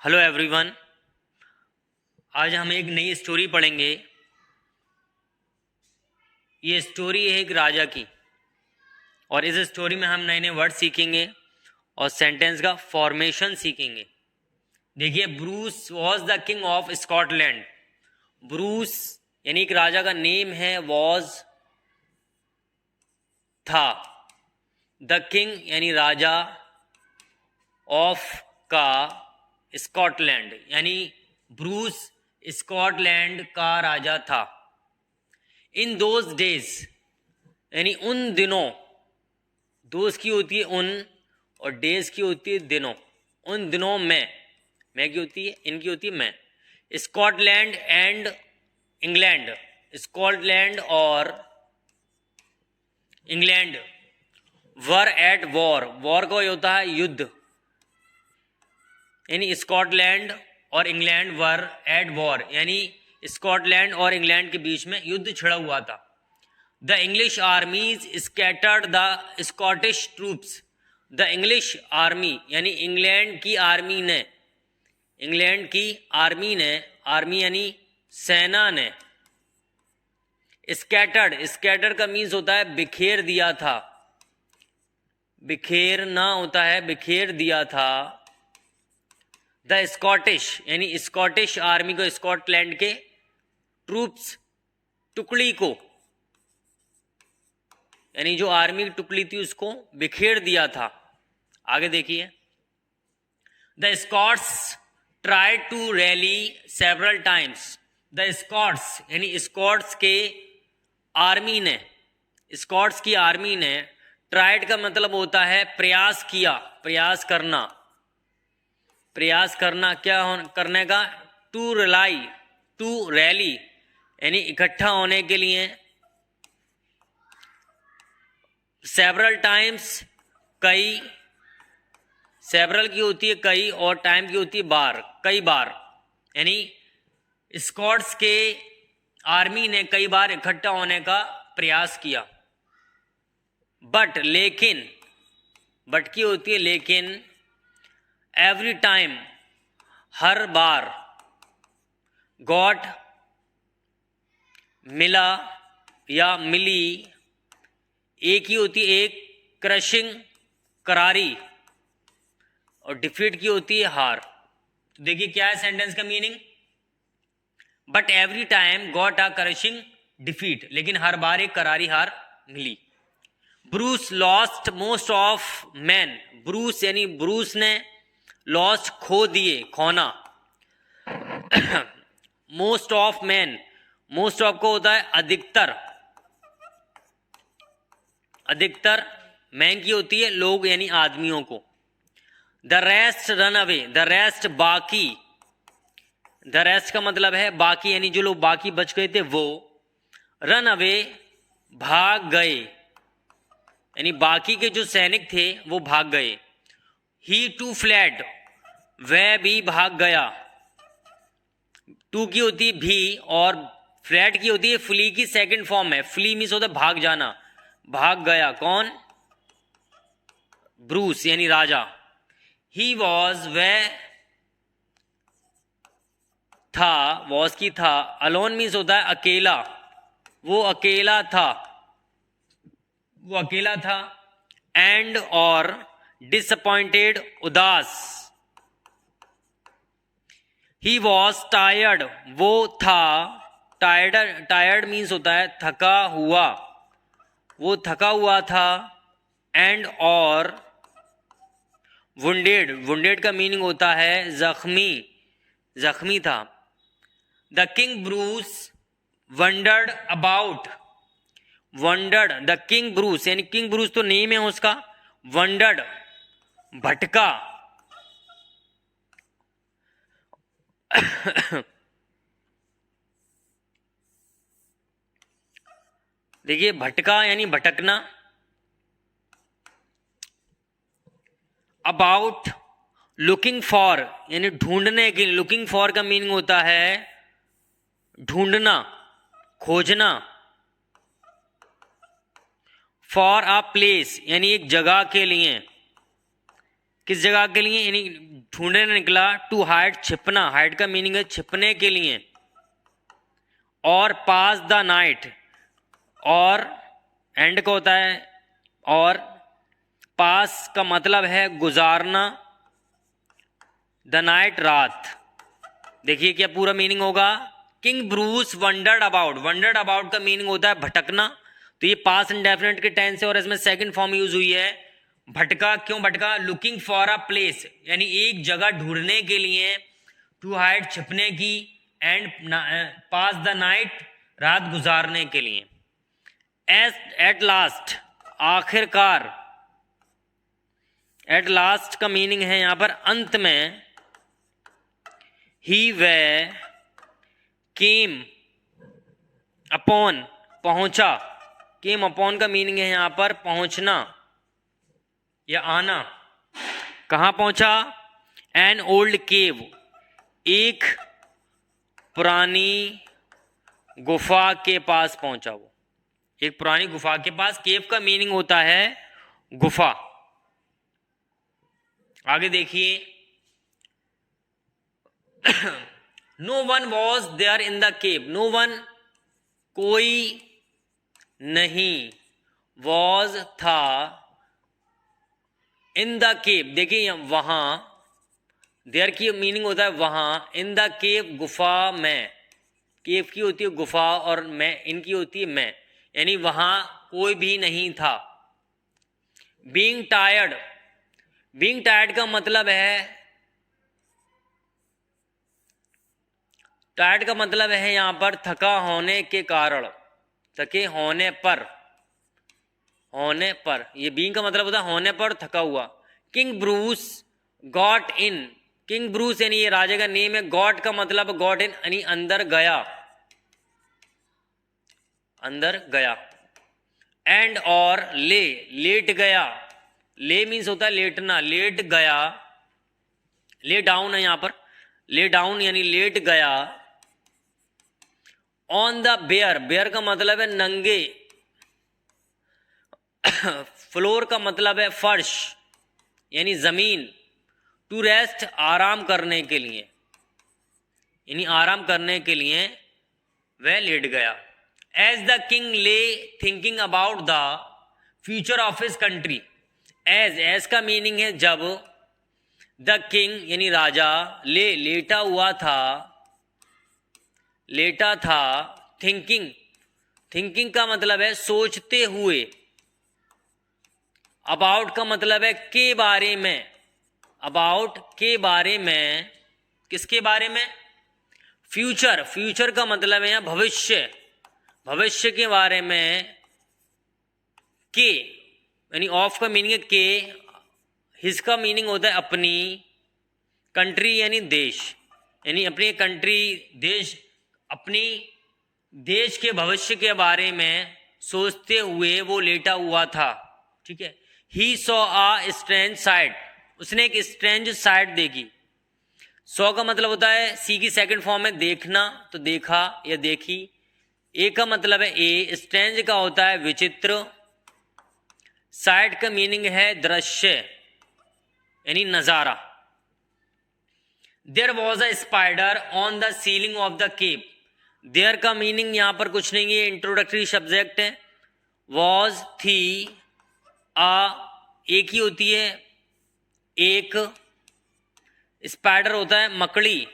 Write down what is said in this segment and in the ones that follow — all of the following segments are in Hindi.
Hello everyone. आज हम एक नई स्टोरी पढ़ेंगे। ये स्टोरी है एक राजा की और इस स्टोरी में हम नए नए वर्ड सीखेंगे और सेंटेंस का फॉर्मेशन सीखेंगे। देखिए, Bruce was the king of Scotland. Bruce यानी एक राजा का नेम है, वॉज था, द किंग यानी राजा, ऑफ का, स्कॉटलैंड यानी ब्रूस स्कॉटलैंड का राजा था। इन दोज डेज यानी उन दिनों, दोज की होती है उन और डेज की होती है दिनों। उन दिनों में, मैं की होती है, इनकी होती है मैं। स्कॉटलैंड एंड इंग्लैंड, स्कॉटलैंड और England were at war. War का होता है युद्ध, यानी स्कॉटलैंड और इंग्लैंड वर एट वॉर यानी स्कॉटलैंड और इंग्लैंड के बीच में युद्ध छिड़ा हुआ था। The English आर्मीज scattered the Scottish troops. The English army यानी इंग्लैंड की आर्मी ने, इंग्लैंड की आर्मी ने, आर्मी यानी सेना ने, स्कैटर्ड, स्कैटर का मीन्स होता है बिखेर दिया था, बिखेरना होता है बिखेर दिया था। द स्कॉटिश यानी स्कॉटिश आर्मी को, स्कॉटलैंड के ट्रूप्स टुकड़ी को, यानी जो आर्मी की टुकड़ी थी उसको बिखेर दिया था। आगे देखिए, the Scots tried to rally several times. The Scots यानी स्कॉट्स के आर्मी ने, स्कॉट्स की आर्मी ने, ट्राइड का मतलब होता है प्रयास किया, प्रयास करना, प्रयास करना, क्या करने का, टू रिलाई, टू रैली यानी इकट्ठा होने के लिए, सेवरल टाइम्स कई, सेवरल की होती है कई और टाइम की होती है बार, कई बार, यानी स्कॉट्स के आर्मी ने कई बार इकट्ठा होने का प्रयास किया। बट लेकिन, बट की होती है लेकिन, एवरी टाइम हर बार, गॉट मिला या मिली, एक ही होती है एक, क्रशिंग करारी, और डिफीट की होती है हार। तो देखिए क्या है सेंटेंस का meaning, but every time got a crushing defeat, लेकिन हर बार एक करारी हार मिली। Bruce lost most of men. Bruce यानी ब्रूस ने, लॉस्ट खो दिए, खोना। Most of men, most of को होता है अधिकतर, अधिकतर, मैन की होती है लोग यानी आदमियों को। The rest run away, the rest बाकी, द रेस्ट का मतलब है बाकी यानी जो लोग बाकी बच गए थे वो, रन अवे भाग गए यानी बाकी के जो सैनिक थे वो भाग गए। ही टू फ्लैड, वह भी भाग गया, टू की होती है भी और फ्लैट की होती है फ्ली की सेकंड फॉर्म है। फ्ली मीन्स होता है भाग जाना, भाग गया कौन, ब्रूस यानी राजा। ही वॉज, वह था, वॉज की था, अलोन मीन्स होता है अकेला, वो अकेला था, वो अकेला था। एंड और डिसअपॉइंटेड, उदास। ही वॉज टायर्ड, वो था, टायर्ड, टायर्ड मीन्स होता है थका हुआ, वो थका हुआ था। एंड और वुंडेड, वुंडेड का मीनिंग होता है जख्मी, जख्मी था। The king Bruce wandered about, wandered, the king Bruce यानी किंग ब्रूस तो नेम है उसका, वंडर्ड भटका। देखिए भटका यानी भटकना। अबाउट, लुकिंग फॉर यानी ढूंढने के, लुकिंग फॉर का मीनिंग होता है ढूंढना, खोजना। फॉर अ प्लेस यानी एक जगह के लिए, किस जगह के लिए, यानी ढूंढने निकला, टू हाइड छिपना, हाइड का मीनिंग है छिपने के लिए, और पास द नाइट, और एंड का होता है, और पास का मतलब है गुजारना, द नाइट रात। देखिए क्या पूरा मीनिंग होगा। King Bruce wandered about, wandered about का मीनिंग होता है भटकना, तो ये पास इंडेफिनिट के टेंस से और इसमें सेकंड फॉर्म यूज हुई है भटका। क्यों भटका? लुकिंग फॉर अ प्लेस, यानी एक जगह ढूंढने के लिए, टू हाइड छिपने की, एंड पास द नाइट रात गुजारने के लिए। एट लास्ट आखिरकार, एट लास्ट का मीनिंग है यहां पर अंत में। ही वे केम अपॉन, पहुंचा, केम अपॉन का मीनिंग है यहां पर पहुंचना या आना। कहां पहुंचा? एन ओल्ड केव, एक पुरानी गुफा के पास पहुंचा वो, एक पुरानी गुफा के पास। केव का मीनिंग होता है गुफा। आगे देखिए, no one was there in the cave, no one कोई नहीं, वॉज था, इन द केव, देखिए वहां, देयर की मीनिंग होता है वहां, इन द केव गुफा में, केव की होती है गुफा और मैं, इनकी होती है मैं, यानी वहां कोई भी नहीं था। बीइंग टायर्ड, बीइंग टायर्ड का मतलब है, टायर्ड का मतलब है यहां पर थका होने के कारण, थके होने पर, होने पर, ये बीइंग का मतलब होता है होने पर, थका हुआ। King Bruce got in, king Bruce यानी ये राजा का नेम है, गॉट का मतलब गॉट इन यानी अंदर गया, अंदर गया। एंड और ले, लेट गया, ले मीन्स होता है लेटना, लेट गया, ले डाउन है यहां पर, ले डाउन यानी लेट गया। ऑन द बेयर, बेयर का मतलब है नंगे, फ्लोर का मतलब है फर्श यानी जमीन। टू रेस्ट आराम करने के लिए, यानी आराम करने के लिए वह लेट गया। As the king lay thinking about the future of his country, as का मीनिंग है जब, द किंग यानी राजा, ले लेटा हुआ था, लेटा था, थिंकिंग, थिंकिंग का मतलब है सोचते हुए, अबाउट का मतलब है के बारे में, अबाउट के बारे में, किसके बारे में? फ्यूचर, फ्यूचर का मतलब है भविष्य, भविष्य के बारे में। के यानी ऑफ का मीनिंग है के, हिज का मीनिंग होता है अपनी, कंट्री यानी देश, यानी अपनी कंट्री देश, अपनी देश के भविष्य के बारे में सोचते हुए वो लेटा हुआ था। ठीक है। He saw a strange site, उसने एक स्ट्रेंज साइट देखी। सॉ का मतलब होता है सी की सेकंड फॉर्म में देखना, तो देखा या देखी। ए का मतलब है ए, स्ट्रेंज का होता है विचित्र, साइट का मीनिंग है दृश्य यानी नजारा। There was a spider on the ceiling of the cave, there का मीनिंग यहां पर कुछ नहीं है, इंट्रोडक्टरी सब्जेक्ट है। वॉज थी, आ एक ही होती है, एक, स्पाइडर होता है मकड़ी,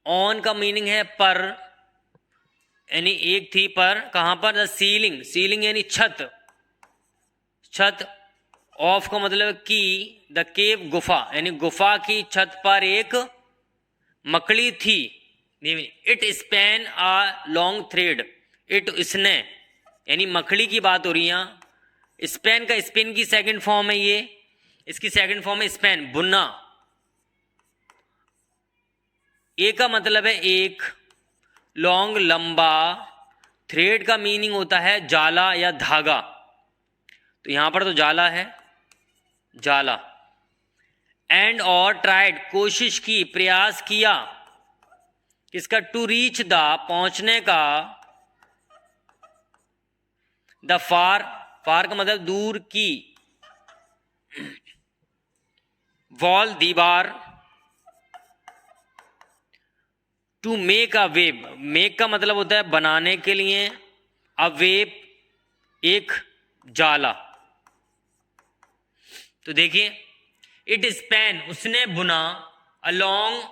ऑन का मीनिंग है पर, यानी एक थी पर, कहां पर? द सीलिंग, सीलिंग यानी छत, छत। ऑफ का मतलब की, द केव गुफा, यानी गुफा की छत पर एक मकड़ी थी। It span a long thread, it इसने, यानी मकड़ी की बात हो रही है। स्पैन का स्पिन की सेकंड फॉर्म है ये, इसकी सेकंड फॉर्म है स्पैन, बुनना। ए का मतलब है एक, लॉन्ग लंबा, थ्रेड का मीनिंग होता है जाला या धागा, तो यहां पर तो जाला है, जाला। एंड और ट्राइड, कोशिश की, प्रयास किया, किसका? टू रीच द, पहुंचने का, द फार, फार का मतलब दूर की, वॉल दीवार, to make a web, make का मतलब होता है बनाने के लिए, अ वेब एक जाला। तो देखिए, इट स्पैन उसने बुना, अलोंग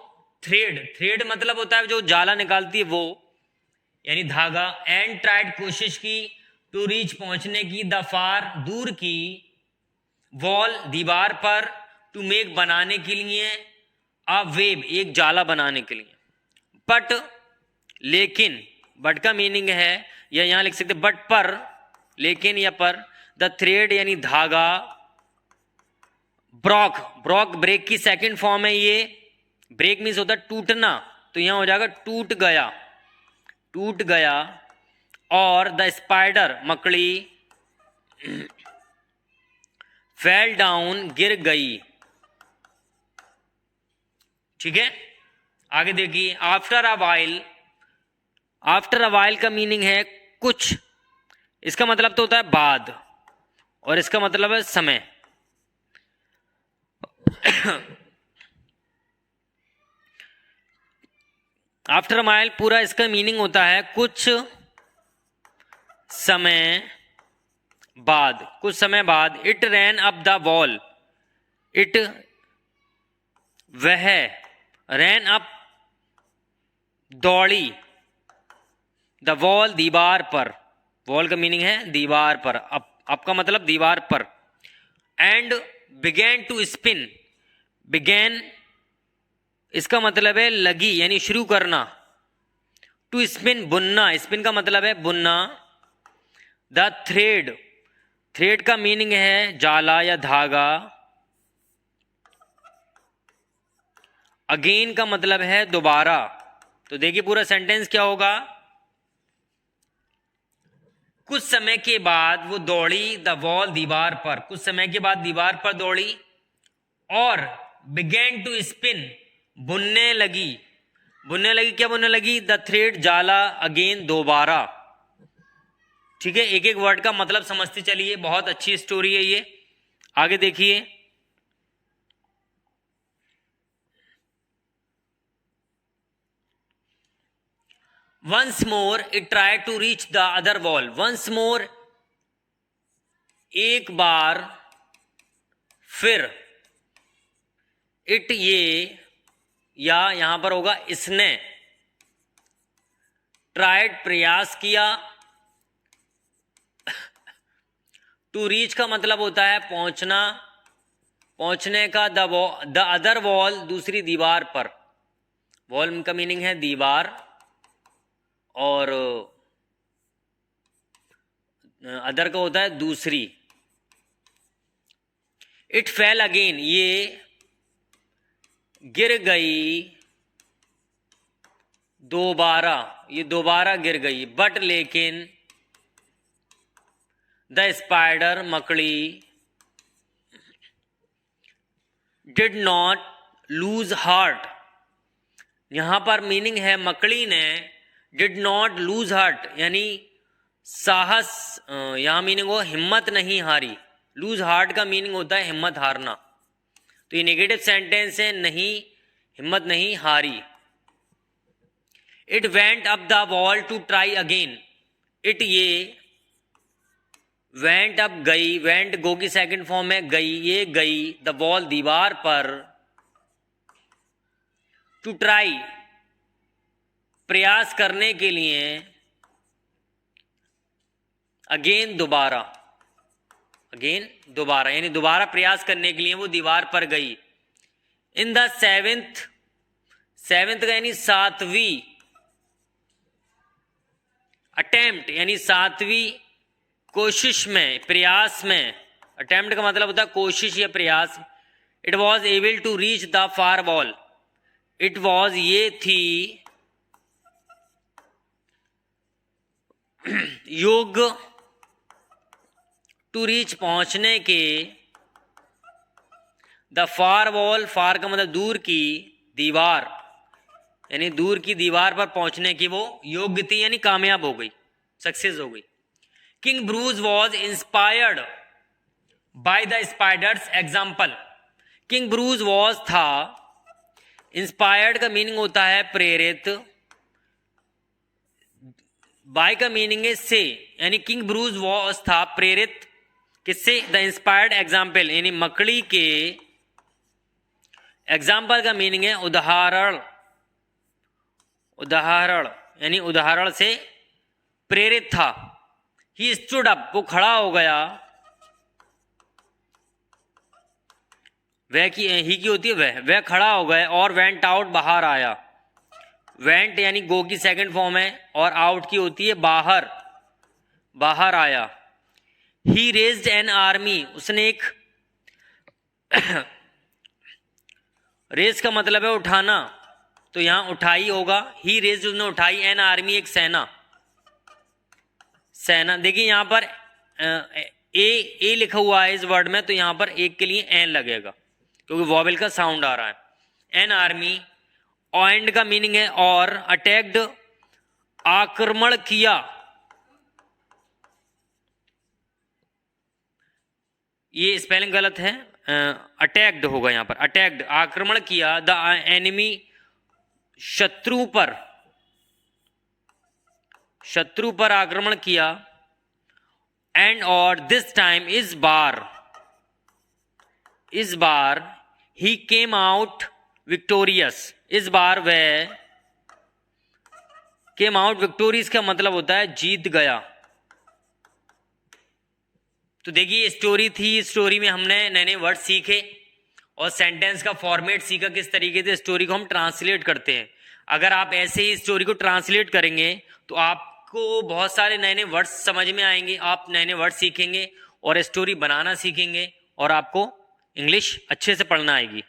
थ्रेड, थ्रेड मतलब होता है जो जाला निकालती है वो, यानी धागा, एंड ट्राइड कोशिश की, टू रीच पहुंचने की, द फार दूर की, वॉल दीवार पर, टू मेक बनाने के लिए, अ वेब एक जाला बनाने के लिए। बट लेकिन, बट का मीनिंग है, या यहां लिख सकते बट पर, लेकिन या पर, द थ्रेड यानी धागा, ब्रॉक, ब्रॉक ब्रेक की सेकंड फॉर्म है ये, ब्रेक मीन्स होता है टूटना, तो यहां हो जाएगा टूट गया, टूट गया। और द स्पाइडर मकड़ी, फेल डाउन गिर गई। ठीक है, आगे देखिए, after a while, after a while का मीनिंग है कुछ, इसका मतलब तो होता है बाद, और इसका मतलब है समय। आफ्टर माइल पूरा इसका मीनिंग होता है कुछ समय बाद, कुछ समय बाद। It ran up the wall, it वह, रैन अप दौड़ी, द वॉल दीवार पर, वॉल का मीनिंग है दीवार पर, अप का मतलब दीवार पर। And began to spin, began इसका मतलब है लगी यानी शुरू करना, टू स्पिन बुनना, स्पिन का मतलब है बुनना। द थ्रेड, थ्रेड का मीनिंग है जाला या धागा। अगेन का मतलब है दोबारा। तो देखिए पूरा सेंटेंस क्या होगा, कुछ समय के बाद वो दौड़ी, द वॉल दीवार पर, कुछ समय के बाद दीवार पर दौड़ी, और बिगेन टू स्पिन बुनने लगी, बुनने लगी, क्या बुनने लगी, द थ्रेड जाला, अगेन दोबारा। ठीक है, एक एक वर्ड का मतलब समझते चलिए, बहुत अच्छी स्टोरी है ये। आगे देखिए, once more it try to reach the other wall, once more एक बार फिर, इट ये, या यहां पर होगा इसने, ट्राइड प्रयास किया, टू रीच का मतलब होता है पहुंचना, पहुंचने का, द अदर वॉल दूसरी दीवार पर, वॉल का मीनिंग है दीवार, और अदर का होता है दूसरी। इट फेल अगेन, ये गिर गई दोबारा, ये दोबारा गिर गई। बट लेकिन, द स्पाइडर मकड़ी, डिड नॉट लूज हार्ट, यहां पर मीनिंग है मकड़ी ने डिड नॉट लूज हार्ट यानी साहस, यहां मीनिंग हो हिम्मत नहीं हारी, लूज हार्ट का मीनिंग होता है हिम्मत हारना, तो ये नेगेटिव सेंटेंस है, नहीं हिम्मत नहीं हारी। It went up the wall to try again, it ये वेंट अप गई, वेंट गो की सेकंड फॉर्म है गई, ये गई, द वॉल दीवार पर, टू ट्राई प्रयास करने के लिए, अगेन दोबारा, अगेन दोबारा यानी दोबारा प्रयास करने के लिए वो दीवार पर गई। इन द सेवेंथ, सेवेंथ का यानी सातवीं, अटेम्प्ट यानी सातवीं कोशिश में, प्रयास में, अटेम्प्ट का मतलब होता है कोशिश या प्रयास। It was able to reach the far wall, it was ये थी, योग्य, टू रीच पहुंचने के, द फार वॉल, फार का मतलब दूर की दीवार, यानी दूर की दीवार पर पहुंचने की वो योग्य थी, यानी कामयाब हो गई, सक्सेस हो गई। King Bruce was inspired by the spider's example, king Bruce was था, इंस्पायर्ड का मीनिंग होता है प्रेरित, बाय का मीनिंग है से, यानी किंग ब्रूस वॉज था प्रेरित किससे, द इंस्पायर्ड एग्जाम्पल, यानी मकड़ी के एग्जाम्पल का मीनिंग है उदाहरण, उदाहरण यानी उदाहरण से प्रेरित था। ही स्टूड अप, वो खड़ा हो गया, वह की ही की होती है वह खड़ा हो गया, और वेंट आउट, बाहर आया। वेंट यानी गो की सेकंड फॉर्म है, और आउट की होती है बाहर, बाहर आया। ही रेज्ड एन आर्मी, उसने एक रेज का मतलब है उठाना, तो यहां उठाई होगा। ही रेज्ड, उसने उठाई, एन आर्मी एक सेना, सेना। देखिए यहां पर ए लिखा हुआ है इस वर्ड में, तो यहां पर एक के लिए एन लगेगा क्योंकि वॉवेल का साउंड आ रहा है। एन आर्मी, एंड का मीनिंग है और, अटैक्ड आक्रमण किया, ये स्पेलिंग गलत है, अटैक्ड होगा यहां पर, अटैक्ड आक्रमण किया, द एनिमी शत्रु पर, शत्रु पर आक्रमण किया, एंड और दिस टाइम, इस बार, इस बार, ही केम आउट विक्टोरियस, इस बार वह, केम आउट विक्टोरियस का मतलब होता है जीत गया। तो देखिए स्टोरी थी, स्टोरी में हमने नए नए वर्ड सीखे और सेंटेंस का फॉर्मेट सीखा, किस तरीके से स्टोरी को हम ट्रांसलेट करते हैं। अगर आप ऐसे ही स्टोरी को ट्रांसलेट करेंगे तो आपको बहुत सारे नए नए वर्ड्स समझ में आएंगे, आप नए नए वर्ड सीखेंगे और स्टोरी बनाना सीखेंगे और आपको इंग्लिश अच्छे से पढ़ना आएगी।